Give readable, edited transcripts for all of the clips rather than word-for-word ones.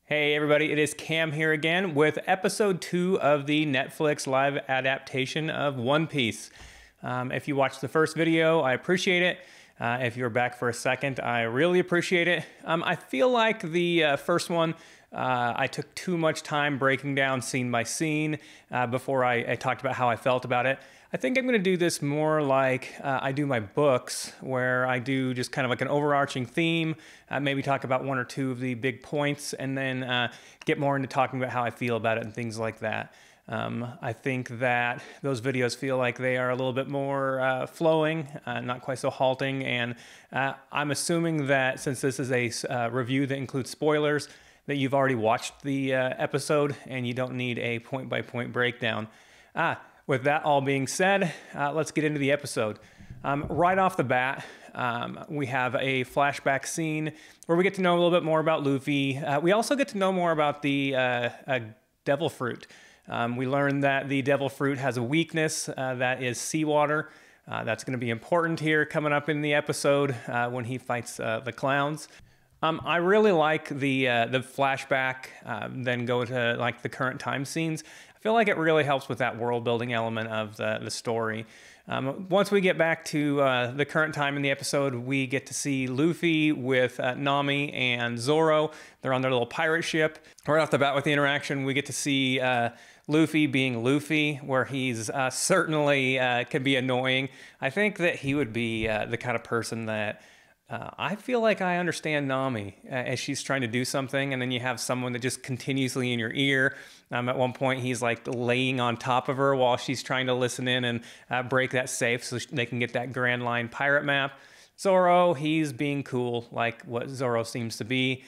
Hey everybody, it is Cam here again with episode 2 of the Netflix live adaptation of One Piece. If you watched the first video, I appreciate it. If you're back for a second, I really appreciate it. I feel like the first one, I took too much time breaking down scene by scene before I talked about how I felt about it. I think I'm going to do this more like I do my books, where I do just kind of like an overarching theme, maybe talk about one or two of the big points, and then get more into talking about how I feel about it and things like that. I think that those videos feel like they are a little bit more flowing, not quite so halting, and I'm assuming that since this is a review that includes spoilers, that you've already watched the episode and you don't need a point-by-point breakdown. With that all being said, let's get into the episode. Right off the bat, we have a flashback scene where we get to know a little bit more about Luffy. We also get to know more about the Devil Fruit. We learn that the Devil Fruit has a weakness that is seawater. That's going to be important here coming up in the episode when he fights the clowns. I really like the flashback, then go to like the current time scenes. I feel like it really helps with that world building element of the story. Once we get back to the current time in the episode, we get to see Luffy with Nami and Zoro. They're on their little pirate ship. Right off the bat with the interaction, we get to see Luffy being Luffy, where he's certainly can be annoying. I think that he would be the kind of person that I feel like I understand Nami as she's trying to do something, and then you have someone that just continuously in your ear. At one point, he's like laying on top of her while she's trying to listen in and break that safe so they can get that Grand Line pirate map. Zoro, he's being cool, like what Zoro seems to be,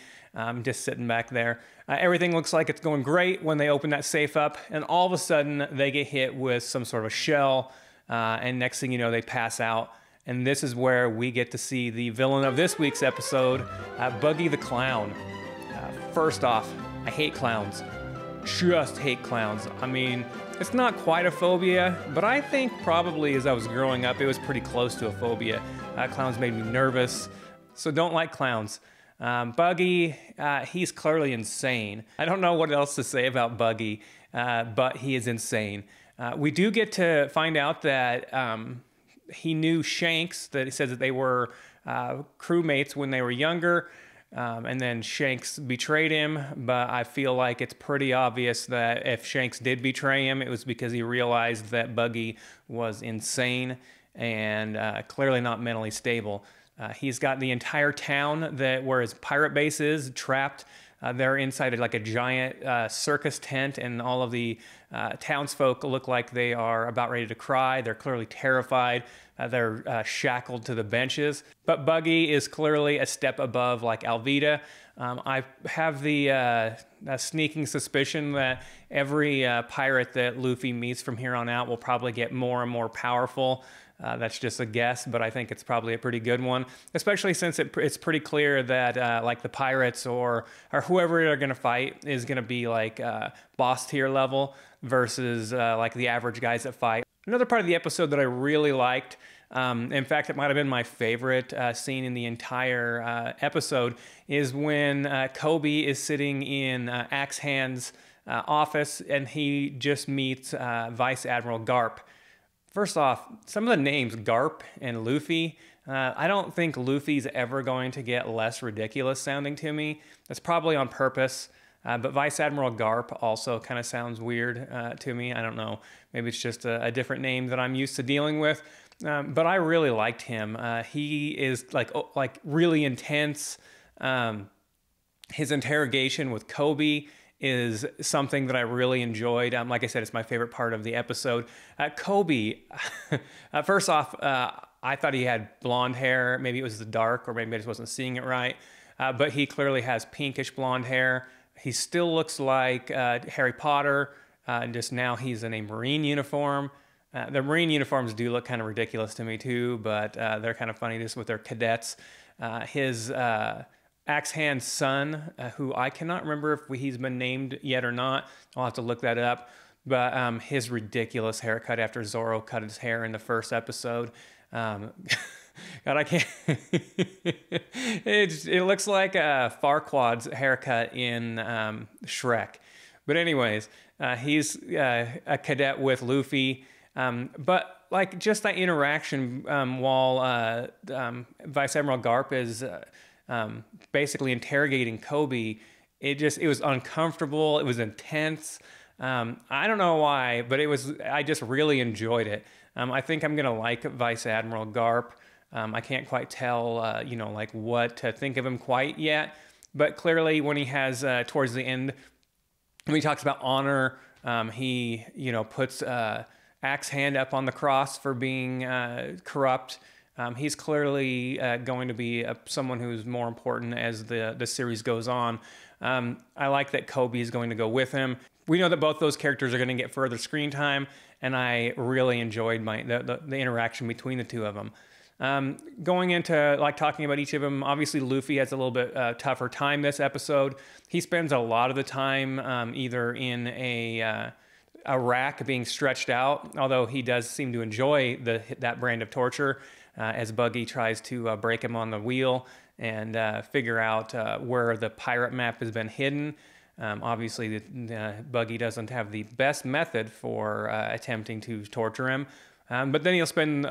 just sitting back there. Everything looks like it's going great when they open that safe up, and all of a sudden, they get hit with some sort of a shell, and next thing you know, they pass out. And this is where we get to see the villain of this week's episode, Buggy the Clown. First off, I hate clowns. Just hate clowns. I mean, it's not quite a phobia, but I think probably as I was growing up, it was pretty close to a phobia. Clowns made me nervous, so don't like clowns. Buggy, he's clearly insane. I don't know what else to say about Buggy, but he is insane. We do get to find out that he knew Shanks, that he says that they were crewmates when they were younger, and then Shanks betrayed him, but I feel like it's pretty obvious that if Shanks did betray him, it was because he realized that Buggy was insane and clearly not mentally stable. He's got the entire town where his pirate base is trapped. They're inside like a giant circus tent, and all of the townsfolk look like they are about ready to cry. They're clearly terrified. They're shackled to the benches. But Buggy is clearly a step above like Alvida. I have the sneaking suspicion that every pirate that Luffy meets from here on out will probably get more and more powerful. That's just a guess, but I think it's probably a pretty good one, especially since it's pretty clear that like the pirates or whoever they're going to fight is going to be like boss tier level versus like the average guys that fight. Another part of the episode that I really liked, in fact, it might have been my favorite scene in the entire episode, is when Kobe is sitting in Axe Hand's office and he just meets Vice Admiral Garp. First off, some of the names, Garp and Luffy, I don't think Luffy's ever going to get less ridiculous sounding to me. That's probably on purpose, but Vice Admiral Garp also kind of sounds weird to me. I don't know, maybe it's just a different name that I'm used to dealing with, but I really liked him. He is like really intense. His interrogation with Kobe is something that I really enjoyed. Like I said, it's my favorite part of the episode. Kobe, first off, I thought he had blonde hair. Maybe it was the dark, or maybe I just wasn't seeing it right. But he clearly has pinkish blonde hair. He still looks like Harry Potter, just now he's in a Marine uniform. The Marine uniforms do look kind of ridiculous to me too, but they're kind of funny just with their cadets. His Axe Hand's son, who I cannot remember if he's been named yet or not. I'll have to look that up. But his ridiculous haircut after Zoro cut his hair in the first episode. God, I can't. It looks like Farquaad's haircut in Shrek. But anyways, he's a cadet with Luffy. But like just that interaction while Vice Admiral Garp is basically interrogating Kobe, it was uncomfortable. It was intense. I don't know why, but I just really enjoyed it. I think I'm gonna like Vice Admiral Garp. I can't quite tell, like what to think of him quite yet. But clearly, when he has towards the end, when he talks about honor, he puts Axe Hand up on the cross for being corrupt. He's clearly going to be someone who's more important as the series goes on. I like that Kobe is going to go with him. We know that both those characters are going to get further screen time, and I really enjoyed the interaction between the two of them. Going into like talking about each of them, obviously Luffy has a little bit tougher time this episode. He spends a lot of the time either in a rack being stretched out, although he does seem to enjoy that brand of torture as Buggy tries to break him on the wheel and figure out where the pirate map has been hidden. Obviously, Buggy doesn't have the best method for attempting to torture him. But then he'll spend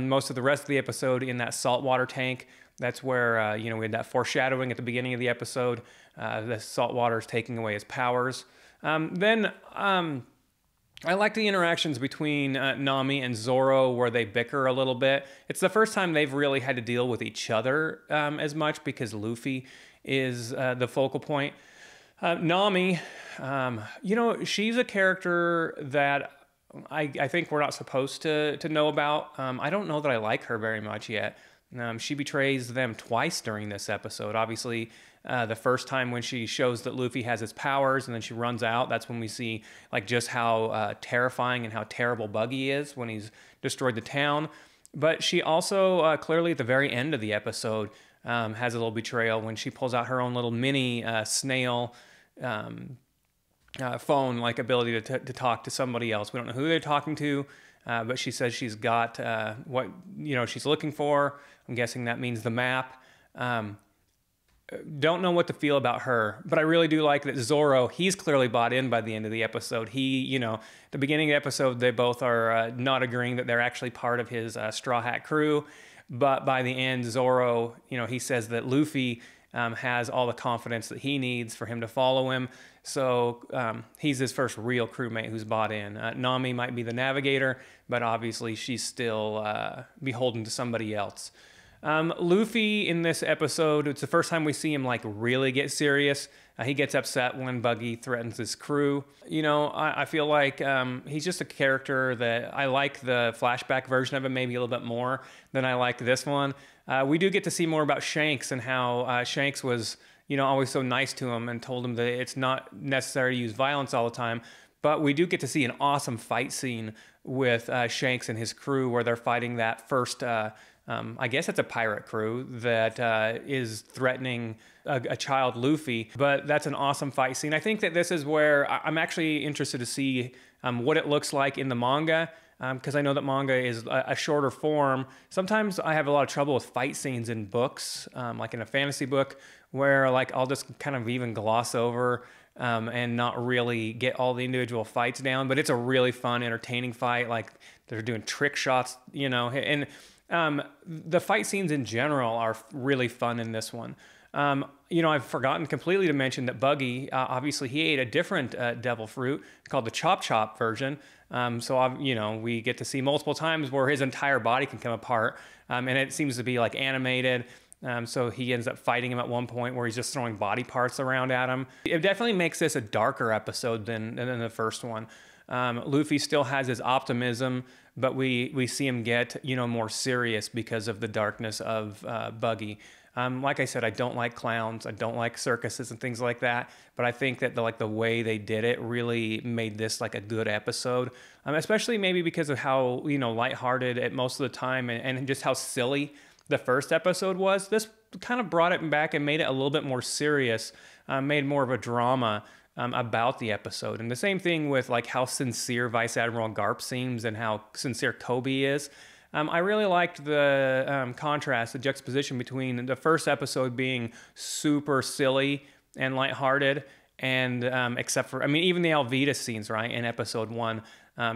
most of the rest of the episode in that saltwater tank. That's where, we had that foreshadowing at the beginning of the episode. The saltwater is taking away his powers. Then I like the interactions between Nami and Zoro where they bicker a little bit. It's the first time they've really had to deal with each other as much because Luffy is the focal point. Nami, she's a character that I think we're not supposed to know about. I don't know that I like her very much yet. She betrays them twice during this episode. Obviously, the first time when she shows that Luffy has his powers and then she runs out, that's when we see like just how terrifying and how terrible Buggy is when he's destroyed the town. But she also clearly at the very end of the episode has a little betrayal when she pulls out her own little mini snail phone like ability to talk to somebody else. We don't know who they're talking to, but she says she's got what she's looking for. I'm guessing that means the map. Don't know what to feel about her, but I really do like that Zoro, he's clearly bought in by the end of the episode. He, the beginning of the episode, they both are not agreeing that they're actually part of his Straw Hat crew. But by the end, Zoro, he says that Luffy has all the confidence that he needs for him to follow him. So he's his first real crewmate who's bought in. Nami might be the navigator, but obviously she's still beholden to somebody else. Luffy in this episode, it's the first time we see him like really get serious. He gets upset when Buggy threatens his crew. I feel like he's just a character that I like the flashback version of him maybe a little bit more than I like this one. We do get to see more about Shanks and how Shanks was, always so nice to him and told him that it's not necessary to use violence all the time. But we do get to see an awesome fight scene with Shanks and his crew where they're fighting that first I guess it's a pirate crew that is threatening a child Luffy, but that's an awesome fight scene. I think that this is where I'm actually interested to see what it looks like in the manga, because I know that manga is a shorter form. Sometimes I have a lot of trouble with fight scenes in books, like in a fantasy book, where like I'll just kind of even gloss over and not really get all the individual fights down, but it's a really fun, entertaining fight. Like they're doing trick shots, and the fight scenes in general are really fun in this one. I've forgotten completely to mention that Buggy, obviously he ate a different devil fruit called the Chop Chop version. We get to see multiple times where his entire body can come apart. And it seems to be like animated. So he ends up fighting him at one point where he's just throwing body parts around at him. It definitely makes this a darker episode than the first one. Luffy still has his optimism, but we see him get, more serious because of the darkness of Buggy. Like I said, I don't like clowns. I don't like circuses and things like that. But I think that the way they did it really made this like a good episode, especially maybe because of how, lighthearted at most of the time and just how silly the first episode was. This kind of brought it back and made it a little bit more serious, made more of a drama about the episode. And the same thing with like how sincere Vice Admiral Garp seems and how sincere Kobe is. I really liked the contrast, the juxtaposition between the first episode being super silly and lighthearted, and except for, I mean, even the Alvida scenes, right, in episode 1,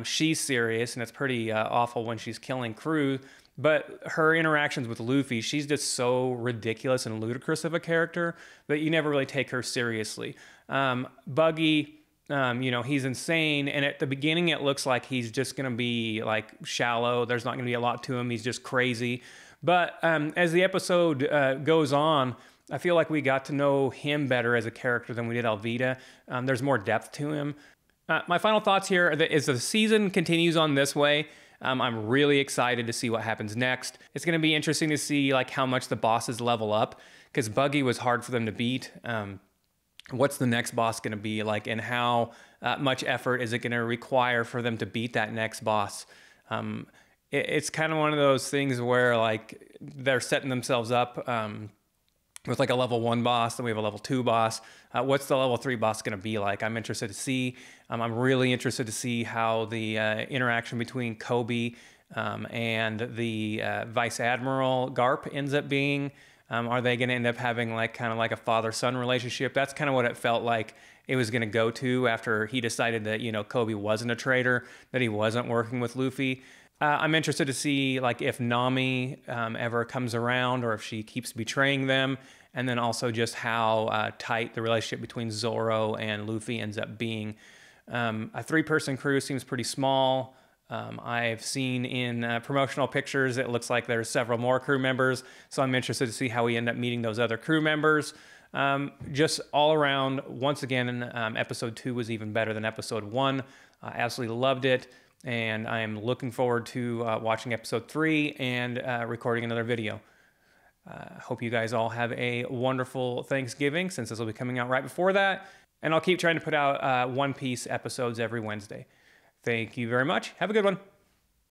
she's serious, and it's pretty awful when she's killing Cruz. But her interactions with Luffy, she's just so ridiculous and ludicrous of a character that you never really take her seriously. Buggy, he's insane, and at the beginning it looks like he's just going to be like shallow. There's not going to be a lot to him. He's just crazy. But as the episode goes on, I feel like we got to know him better as a character than we did Alvida. There's more depth to him. My final thoughts here is the season continues on this way. I'm really excited to see what happens next. It's going to be interesting to see like how much the bosses level up, because Buggy was hard for them to beat. What's the next boss going to be like, and how much effort is it going to require for them to beat that next boss? It's kind of one of those things where like they're setting themselves up with like a level 1 boss, then we have a level 2 boss. What's the level 3 boss going to be like? I'm interested to see. I'm really interested to see how the interaction between Koby and the Vice Admiral Garp ends up being. Are they going to end up having like kind of like a father-son relationship? That's kind of what it felt like it was going to go to after he decided that, Koby wasn't a traitor, that he wasn't working with Luffy. I'm interested to see like if Nami ever comes around, or if she keeps betraying them, and then also just how tight the relationship between Zoro and Luffy ends up being. A 3-person crew seems pretty small. I've seen in promotional pictures it looks like there's several more crew members, so I'm interested to see how we end up meeting those other crew members. Just all around, once again, episode 2 was even better than episode 1. I absolutely loved it. And I am looking forward to watching episode 3 and recording another video. Hope you guys all have a wonderful Thanksgiving, since this will be coming out right before that. And I'll keep trying to put out One Piece episodes every Wednesday. Thank you very much. Have a good one.